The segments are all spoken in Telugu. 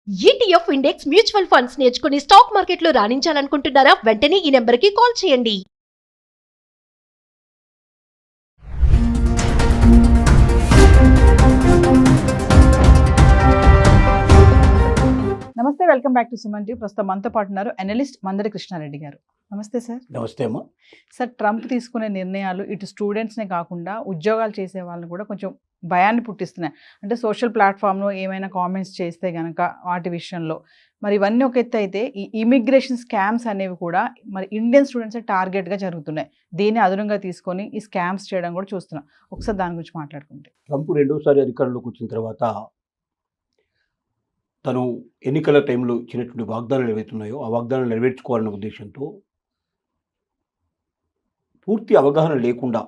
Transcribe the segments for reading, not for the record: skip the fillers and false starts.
ఈటీఎఫ్ ఇండెక్స్ మ్యూచువల్ ఫండ్స్ నేర్చుకుని స్టాక్ మార్కెట్లో రాణించాలనుకుంటున్నారా? వెంటనే ఈ నెంబర్కి కాల్ చేయండి. నమస్తే, welcome back to Suman TV. ప్రస్తుతం మనతో పాటు ఉన్నారు అనలిస్ట్ మందడి కృష్ణారెడ్డి గారు. నమస్తే సార్. నమస్తే అమ్మా. సార్, ట్రంప్ తీసుకునే నిర్ణయాలు ఇటు స్టూడెంట్స్నే కాకుండా ఉద్యోగాలు చేసే వాళ్ళని కూడా కొంచెం భయాన్ని పుట్టిస్తున్నాయి. అంటే సోషల్ ప్లాట్ఫామ్లో ఏమైనా కామెంట్స్ చేస్తే కనుక వాటి విషయంలో మరి ఇవన్నీ ఒక ఎత్తు అయితే, ఈ ఇమిగ్రేషన్ స్కామ్స్ అనేవి కూడా మరి ఇండియన్ స్టూడెంట్స్ టార్గెట్గా జరుగుతున్నాయి. దీన్ని అదునుగా తీసుకొని ఈ స్కామ్స్ చేయడం కూడా చూస్తున్నాం. ఒకసారి దాని గురించి మాట్లాడుకుంటే, ట్రంప్ రెండోసారి అధికారంలోకి వచ్చిన తర్వాత తను ఎన్నికల టైంలో ఇచ్చినటువంటి వాగ్దానాలు ఏవైతున్నాయో ఆ వాగ్దానాలు నెరవేర్చుకోవాలనే ఉద్దేశంతో పూర్తి అవగాహన లేకుండా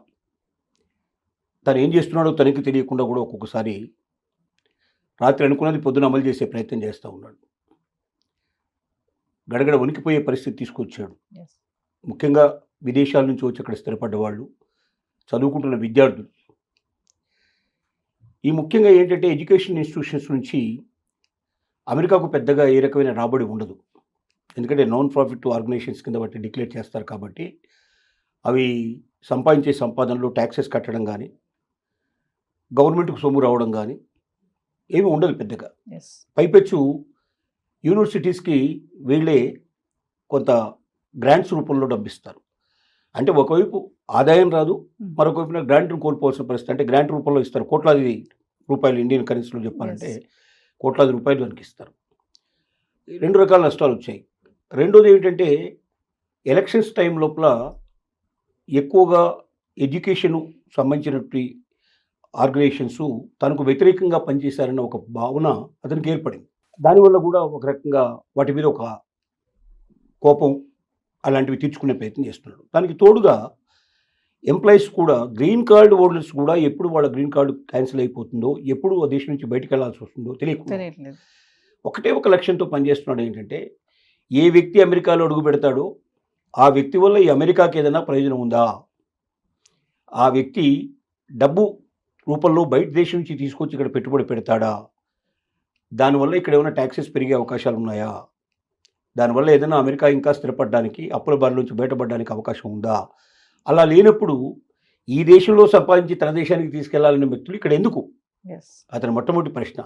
తను ఏం చేస్తున్నాడో తనకి తెలియకుండా కూడా ఒక్కొక్కసారి రాత్రి అనుకున్నది పొద్దున అమలు చేసే ప్రయత్నం చేస్తూ ఉన్నాడు. గడగడ వణికిపోయే పరిస్థితి తీసుకొచ్చాడు. ముఖ్యంగా విదేశాల నుంచి వచ్చి అక్కడ స్థిరపడ్డ వాళ్ళు, చదువుకుంటున్న విద్యార్థులు. ఈ ముఖ్యంగా ఏంటంటే ఎడ్యుకేషన్ ఇన్స్టిట్యూషన్స్ నుంచి అమెరికాకు పెద్దగా ఏ రకమైన రాబడి ఉండదు. ఎందుకంటే నాన్ ప్రాఫిట్ ఆర్గనైజేషన్స్ కింద బట్టి డిక్లేర్ చేస్తారు కాబట్టి అవి సంపాదించే సంపాదనలో ట్యాక్సెస్ కట్టడం కానీ, గవర్నమెంట్కు సొమ్ము రావడం కానీ ఏమి ఉండదు పెద్దగా. పైపెచ్చు యూనివర్సిటీస్కి వీళ్ళే కొంత గ్రాంట్స్ రూపంలో డబ్బిస్తారు. అంటే ఒకవైపు ఆదాయం రాదు, మరొక వైపున గ్రాంట్ను కోల్పోవాల్సిన పరిస్థితి. అంటే గ్రాంట్ రూపంలో ఇస్తారు, కోట్లాది రూపాయలు, ఇండియన్ కరెన్సీలో చెప్పాలంటే కోట్లాది రూపాయలు దానికి ఇస్తారు. రెండు రకాల నష్టాలు వచ్చాయి. రెండోది ఏమిటంటే ఎలక్షన్స్ టైం లోపల ఎక్కువగా ఎడ్యుకేషను సంబంధించినటువంటి ఆర్గనైజేషన్స్ తనకు వ్యతిరేకంగా పనిచేశారన్న ఒక భావన అతనికి ఏర్పడింది. దానివల్ల కూడా ఒక రకంగా వాటి మీద ఒక కోపం అలాంటివి తీర్చుకునే ప్రయత్నం చేస్తున్నాడు. దానికి తోడుగా ఎంప్లాయీస్ కూడా, గ్రీన్ కార్డు హోల్డర్స్ కూడా ఎప్పుడు వాళ్ళ గ్రీన్ కార్డు క్యాన్సిల్ అయిపోతుందో, ఎప్పుడు ఆ దేశం నుంచి బయటకు వెళ్లాల్సి వస్తుందో తెలియట్లేదు. ఒకటే ఒక లక్ష్యంతో పనిచేస్తున్నాడు. ఏంటంటే ఏ వ్యక్తి అమెరికాలో అడుగు పెడతాడో ఆ వ్యక్తి వల్ల ఈ అమెరికాకి ఏదైనా ప్రయోజనం ఉందా, ఆ వ్యక్తి డబ్బు రూపంలో బయట దేశం నుంచి తీసుకొచ్చి ఇక్కడ పెట్టుబడి పెడతాడా, దానివల్ల ఇక్కడ ఏమైనా ట్యాక్సెస్ పెరిగే అవకాశాలు ఉన్నాయా, దానివల్ల ఏదైనా అమెరికా ఇంకా స్థిరపడడానికి, అప్పుల బారి నుంచి బయటపడడానికి అవకాశం ఉందా. అలా లేనప్పుడు ఈ దేశంలో సంపాదించి తన దేశానికి తీసుకెళ్లాలనే వ్యక్తులు ఇక్కడ ఎందుకు, అతని మొట్టమొదటి ప్రశ్న.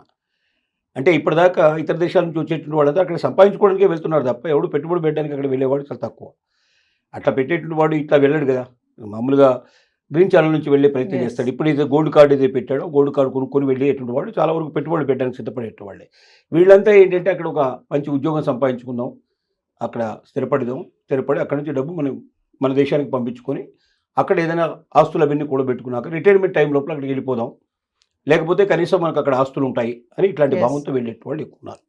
అంటే ఇప్పటిదాకా ఇతర దేశాల నుంచి వచ్చేటువంటి వాళ్ళంతా అక్కడ సంపాదించుకోవడానికే వెళ్తున్నారు తప్ప ఎవడు పెట్టుబడి పెట్టడానికి అక్కడ వెళ్ళేవాడు చాలా తక్కువ. అట్లా పెట్టేటువంటి వాడు ఇట్లా వెళ్ళాడు కదా, మామూలుగా గ్రీన్ ఛానల్ నుంచి వెళ్ళే ప్రయత్నం చేస్తాడు. ఇప్పుడు ఏదో గోల్డ్ కార్డు ఏదో పెట్టాడో గోల్డ్ కార్డు కొనుక్కొని వెళ్ళేటువంటి వాడు చాలా వరకు పెట్టుబడి పెట్టడానికి సిద్ధపడేటువంటి వాళ్ళే. వీళ్ళంతా ఏంటంటే అక్కడ ఒక మంచి ఉద్యోగం సంపాదించుకుందాం, అక్కడ స్థిరపడి అక్కడ నుంచి డబ్బు మన దేశానికి పంపించుకొని అక్కడ ఏదైనా ఆస్తులు అవన్నీ కూడా పెట్టుకున్నాక రిటైర్మెంట్ టైం లోపల అక్కడికి వెళ్ళిపోదాం, లేకపోతే కనీసం మనకు అక్కడ ఆస్తులు ఉంటాయి అని ఇట్లాంటి భావంతో వెళ్ళేట వాళ్ళు ఎక్కువ ఉన్నారు.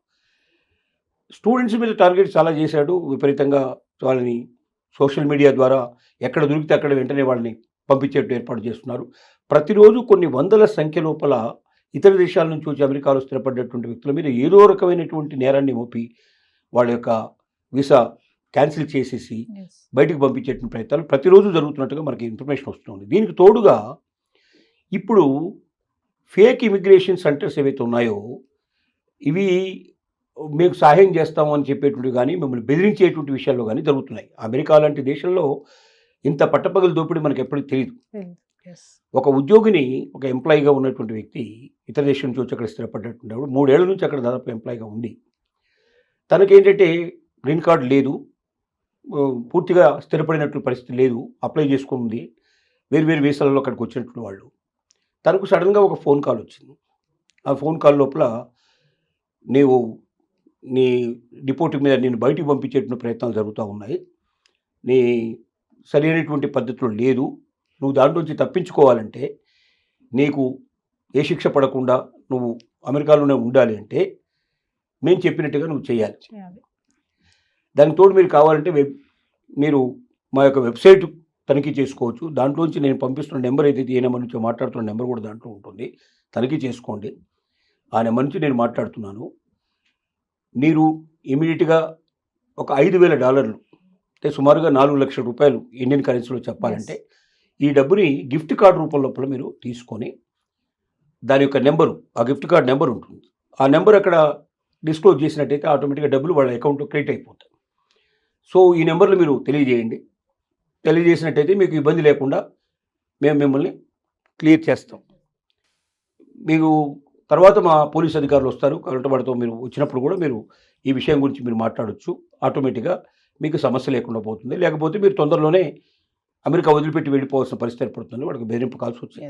స్టూడెంట్స్ మీద టార్గెట్ చాలా చేశాడు విపరీతంగా. వాళ్ళని సోషల్ మీడియా ద్వారా ఎక్కడ దొరికితే అక్కడ వెంటనే వాళ్ళని పంపించేట్టు ఏర్పాటు చేస్తున్నారు. ప్రతిరోజు కొన్ని వందల సంఖ్య లోపల ఇతర దేశాల నుంచి వచ్చి అమెరికాలో స్థిరపడ్డటువంటి వ్యక్తుల మీద ఏదో రకమైనటువంటి నేరాన్ని మోపి వాళ్ళ యొక్క వీసా క్యాన్సిల్ చేసేసి బయటకు పంపించేటువంటి ప్రయత్నాలు ప్రతిరోజు జరుగుతున్నట్టుగా మనకి ఇన్ఫర్మేషన్ వస్తుంది. దీనికి తోడుగా ఇప్పుడు ఫేక్ ఇమిగ్రేషన్ సెంటర్స్ ఏవైతే ఉన్నాయో ఇవి మీకు సహాయం చేస్తాము అని చెప్పేటువంటి కానీ, మిమ్మల్ని బెదిరించేటువంటి విషయాల్లో కానీ జరుగుతున్నాయి. అమెరికా లాంటి దేశంలో ఇంత పట్టపగలు దోపిడీ మనకు ఎప్పటికీ తెలియదు. ఒక ఉద్యోగిని, ఒక ఎంప్లాయీగా ఉన్నటువంటి వ్యక్తి ఇతర దేశం నుంచి వచ్చి అక్కడ స్థిరపడ్డటువంటి 3 ఏళ్ల నుంచి అక్కడ దాదాపు ఎంప్లాయీగా ఉంది. తనకేంటంటే గ్రీన్ కార్డు లేదు, పూర్తిగా స్థిరపడినట్టు పరిస్థితి లేదు, అప్లై చేసుకుంది, వేరు వీసాలలో అక్కడికి వచ్చినటువంటి వాళ్ళు. తనకు సడన్గా ఒక ఫోన్ కాల్ వచ్చింది. ఆ ఫోన్ కాల్ లోపల నీ డిపోర్ట్ మీద నేను బయటికి పంపించేటువంటి ప్రయత్నాలు జరుగుతూ ఉన్నాయి, నీ సరైనటువంటి పద్ధతులు లేదు, నువ్వు దాంట్లోంచి తప్పించుకోవాలంటే, నీకు ఏ శిక్ష పడకుండా నువ్వు అమెరికాలోనే ఉండాలి అంటే మేము చెప్పినట్టుగా నువ్వు చేయాలి. దానికి తోడు మీరు కావాలంటే మీరు మా యొక్క వెబ్సైట్ తనిఖీ చేసుకోవచ్చు, దాంట్లోంచి నేను పంపిస్తున్న నెంబర్ ఏదైతే ఏ నెంబర్ నుంచో మాట్లాడుతున్న నెంబర్ కూడా దాంట్లో ఉంటుంది, తనిఖీ చేసుకోండి. ఆ నెంబర్ నుంచి నేను మాట్లాడుతున్నాను. మీరు ఇమీడియట్గా ఒక $5,000 అంటే సుమారుగా 4 లక్షల రూపాయలు ఇండియన్ కరెన్సీలో చెప్పాలంటే ఈ డబ్బుని గిఫ్ట్ కార్డు రూపం లోపల మీరు తీసుకొని దాని యొక్క నెంబరు, ఆ గిఫ్ట్ కార్డు నెంబర్ ఉంటుంది, ఆ నెంబర్ అక్కడ డిస్క్లోజ్ చేసినట్టయితే ఆటోమేటిక్గా డబ్బులు వాళ్ళ అకౌంట్లో క్రెడిట్ అయిపోతాయి. సో ఈ నెంబర్లు మీరు తెలియజేయండి. తెలియజేసినట్టయితే మీకు ఇబ్బంది లేకుండా మేము మిమ్మల్ని క్లియర్ చేస్తాం. మీకు తర్వాత మా పోలీస్ అధికారులు వస్తారు కాబట్టి వాటితో మీరు వచ్చినప్పుడు కూడా మీరు ఈ విషయం గురించి మీరు మాట్లాడొచ్చు. ఆటోమేటిక్గా మీకు సమస్య లేకుండా పోతుంది. లేకపోతే మీరు తొందరలోనే అమెరికా వదిలిపెట్టి వెళ్ళిపోవాల్సిన పరిస్థితి ఏర్పడుతుంది. వాడికి బెదిరింపు కాల్సి వచ్చింది.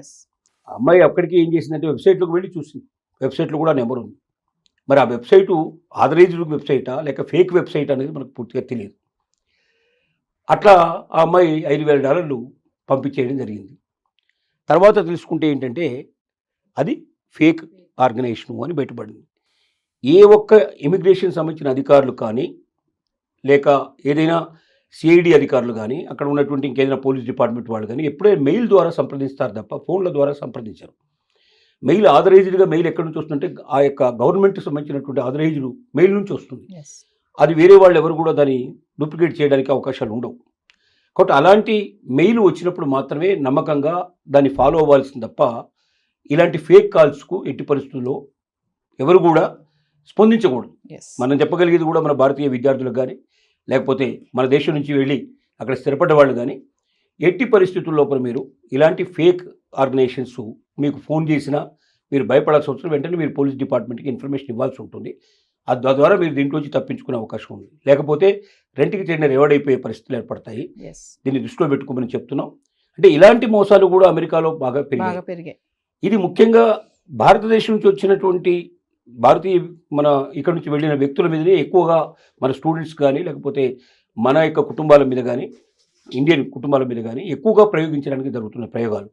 ఆ అమ్మాయి అక్కడికి ఏం చేసిందంటే వెబ్సైట్లోకి వెళ్ళి చూసింది. వెబ్సైట్లో కూడా నెంబర్ ఉంది. మరి ఆ వెబ్సైటు ఆథరైజ్డ్ వెబ్సైటా లేక ఫేక్ వెబ్సైట్ అనేది మనకు పూర్తిగా తెలియదు. అట్లా ఆ అమ్మాయి $5,000 పంపించేయడం జరిగింది. తర్వాత తెలుసుకుంటే ఏంటంటే అది ఫేక్ ఆర్గనైజేషను అని బయటపడింది. ఏ ఒక్క ఇమిగ్రేషన్ సంబంధించిన అధికారులు కానీ లేక ఏదైనా సిఐడి అధికారులు కానీ అక్కడ ఉన్నటువంటి ఇంకేదైనా పోలీస్ డిపార్ట్మెంట్ వాళ్ళు కానీ ఎప్పుడైనా మెయిల్ ద్వారా సంప్రదిస్తారు తప్ప ఫోన్ల ద్వారా సంప్రదించారు. మెయిల్ ఆథరైజ్డ్గా మెయిల్ ఎక్కడి నుంచి వస్తుందంటే ఆ యొక్క గవర్నమెంట్కి సంబంధించినటువంటి ఆథరైజ్డ్ మెయిల్ నుంచి వస్తుంది. అది వేరే వాళ్ళు ఎవరు కూడా దాన్ని డూప్లికేట్ చేయడానికి అవకాశాలు ఉండవు. కాబట్టి అలాంటి మెయిల్ వచ్చినప్పుడు మాత్రమే నమ్మకంగా దాన్ని ఫాలో అవ్వాల్సింది తప్ప ఇలాంటి ఫేక్ కాల్స్కు ఎట్టి పరిస్థితుల్లో ఎవరు కూడా స్పందించకూడదు. మనం చెప్పగలిగేది కూడా మన భారతీయ విద్యార్థులకు కానీ లేకపోతే మన దేశం నుంచి వెళ్ళి అక్కడ స్థిరపడ్డ వాళ్ళు కానీ ఎట్టి పరిస్థితుల్లో మీరు ఇలాంటి ఫేక్ ఆర్గనైజేషన్స్ మీకు ఫోన్ చేసినా మీరు భయపడాల్సిన అవసరం వెంటనే మీరు పోలీస్ డిపార్ట్మెంట్కి ఇన్ఫర్మేషన్ ఇవ్వాల్సి ఉంటుంది. ద్వారా మీరు దీంట్లోంచి తప్పించుకునే అవకాశం ఉంది. లేకపోతే రెంట్కి చెందిన రివార్డ్ పరిస్థితులు ఏర్పడతాయి. దీన్ని దృష్టిలో పెట్టుకోమని చెప్తున్నాం. అంటే ఇలాంటి మోసాలు కూడా అమెరికాలో బాగా పెరిగాయి. ఇది ముఖ్యంగా భారతదేశం నుంచి వచ్చినటువంటి మన ఇక్కడ నుంచి వెళ్ళిన వ్యక్తుల మీదనే ఎక్కువగా మన స్టూడెంట్స్ కానీ లేకపోతే మన యొక్క కుటుంబాల మీద కానీ ఇండియన్ కుటుంబాల మీద కానీ ఎక్కువగా ప్రయోగించడానికి జరుగుతున్న ప్రయోగాలు.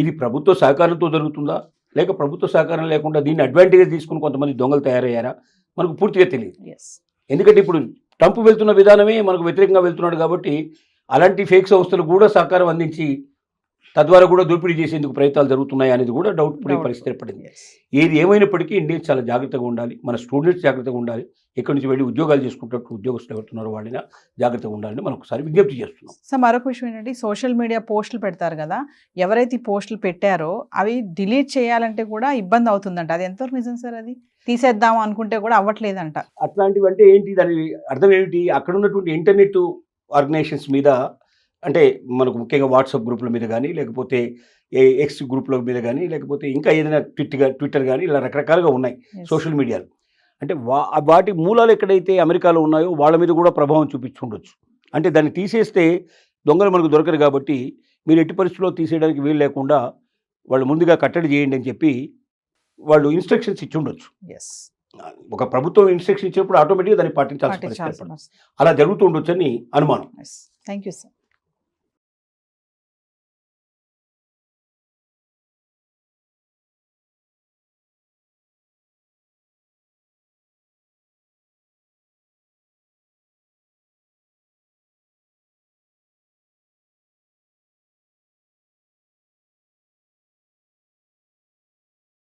ఇది ప్రభుత్వ సహకారంతో జరుగుతుందా లేక ప్రభుత్వ సహకారం లేకుండా దీన్ని అడ్వాంటేజ్ తీసుకుని కొంతమంది దొంగలు తయారయ్యారా మనకు పూర్తిగా తెలియదు. ఎందుకంటే ఇప్పుడు ట్రంప్ వెళ్తున్న విధానమే మనకు వ్యతిరేకంగా వెళ్తున్నాడు కాబట్టి అలాంటి ఫేక్ సంస్థలు కూడా సహకారం అందించి తద్వారా కూడా దోపిడీ చేసేందుకు ప్రయత్నాలు జరుగుతున్నాయి అనేది కూడా డౌట్ పడే పరిస్థితి ఏర్పడింది. ఏది ఏమైనప్పటికీ ఇండియన్స్ చాలా జాగ్రత్తగా ఉండాలి. మన స్టూడెంట్స్ జాగ్రత్తగా ఉండాలి. ఇక్కడి నుంచి వెళ్ళి ఉద్యోగాలు చేసుకుంటూ ఉద్యోగస్తులు ఎవరుతున్నారో వాళ్ళైనా జాగ్రత్తగా ఉండాలని మనం ఒకసారి విజ్ఞప్తి చేస్తున్నాం. సో మరొక విషయం ఏంటంటే సోషల్ మీడియా పోస్టులు పెడతారు కదా, ఎవరైతే ఈ పోస్టులు పెట్టారో అవి డిలీట్ చేయాలంటే కూడా ఇబ్బంది అవుతుందంట. అది ఎంతవరకు నిజం సార్? అది తీసేద్దాం అనుకుంటే కూడా అవ్వట్లేదంట. అట్లాంటివి అంటే ఏంటి, దాని అర్థం ఏమిటి? అక్కడ ఉన్నటువంటి ఇంటర్నెట్ ఆర్గనైజేషన్స్ మీద అంటే మనకు ముఖ్యంగా వాట్సాప్ గ్రూపుల మీద కానీ లేకపోతే ఎక్స్ గ్రూపుల మీద కానీ లేకపోతే ఇంకా ఏదైనా ట్విట్టర్ కానీ ఇలా రకరకాలుగా ఉన్నాయి సోషల్ మీడియాలో. అంటే వాటి మూలాలు ఎక్కడైతే అమెరికాలో ఉన్నాయో వాళ్ళ మీద కూడా ప్రభావం చూపించుండొచ్చు. అంటే దాన్ని తీసేస్తే దొంగలు మనకు దొరకరు కాబట్టి మీరు ఎట్టి పరిస్థితుల్లో తీసేయడానికి వీలు లేకుండా వాళ్ళు ముందుగా కట్టడి చేయండి అని చెప్పి వాళ్ళు ఇన్స్ట్రక్షన్స్ ఇచ్చి ఉండొచ్చు. ఒక ప్రభుత్వం ఇన్స్ట్రక్షన్ ఇచ్చినప్పుడు ఆటోమేటిక్గా దాన్ని పాటించాల్సి అలా జరుగుతూ ఉండొచ్చు అని అనుమానం. Thank you sir.